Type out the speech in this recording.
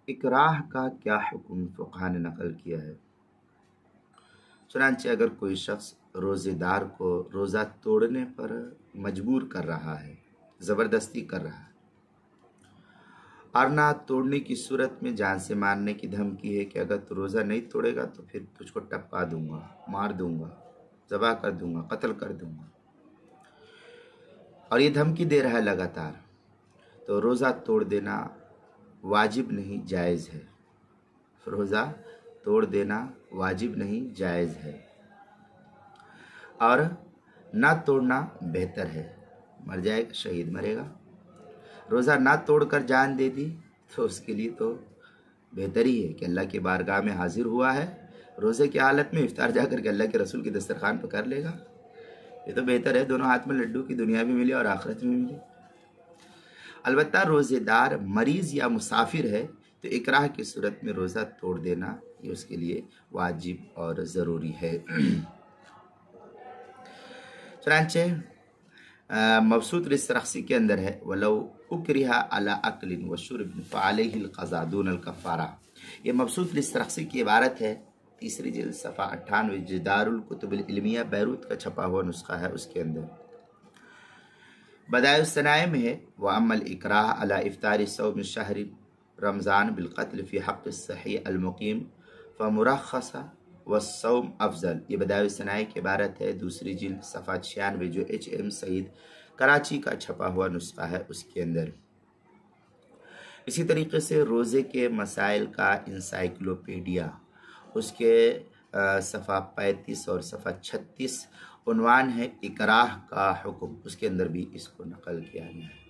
اکراہ کا کیا حکم فقہ نے نقل کیا ہے؟ چنانچہ اگر کوئی شخص روزے دار کو روزہ توڑنے پر مجبور کر رہا ہے، زبردستی کر رہا ہے، اور نہ توڑنے کی صورت میں جان سے مارنے کی دھمکی ہے کہ اگر تو روزہ نہیں توڑے گا تو پھر تجھ کو ٹپکا دوں گا، مار دوں گا، ذبح کر دوں گا، قتل کر دوں گا، اور یہ دھمکی دے رہا ہے لگاتار، تو روزہ توڑ دینا واجب نہیں، جائز ہے۔ روزہ توڑ دینا واجب نہیں، جائز ہے، اور نہ توڑنا بہتر ہے۔ مر جائے گا، شہید مرے گا۔ روزہ نہ توڑ کر جان دے دی تو اس کے لیے تو بہتر ہی ہے کہ اللہ کی بارگاہ میں حاضر ہوا ہے، روزے کی حالت میں افطار جا کر کے اللہ کے رسول کی دسترخوان پہ کر لے گا، یہ تو بہتر ہے، دونوں ہاتھ میں لڈو کی دنیا بھی ملی اور آخرت میں ملی۔ البتہ روزے دار مریض یا مسافر ہے تو اکراہ کی صورت میں روزہ توڑ دینا یہ اس کے لیے واجب اور ضروری ہے۔ چنانچہ مبسوط الاسترخسی کے اندر ہے وَلَوْ أُكْرِهَ عَلَىٰ أَكْلٍ وَشُرْبٍ فَعَلَيْهِ الْقَضَاءُ دُونَ الْكَفَّارَةِ۔ یہ مبسوط الاسترخسی کی عبارت ہے، تیسری جلد صفحہ 98، جدار الکتب العلمیہ بیروت کا چھپا ہوا نسخہ ہے، اس کے اندر بدائع الصنائع میں ہے وَأَمَّا الْإِكْرَاهُ عَلَىٰ إِفْطَارِ صَوْمِ شَهْرِ رمضان بالقتل فی حق الصحیح المقیم فمرخص والصوم افضل۔ یہ بدائع الصنائع کی عبارت ہے، دوسری جلد صفحہ 96، جو HM سعید کراچی کا چھپا ہوا نسخہ ہے، اس کے اندر۔ اسی طریقے سے روزے کے مسائل کا انسائکلوپیڈیا، اس کے صفحہ 35 اور صفحہ 36 عنوان ہے اکراہ کا حکم، اس کے اندر بھی اس کو نقل کیا گیا ہے۔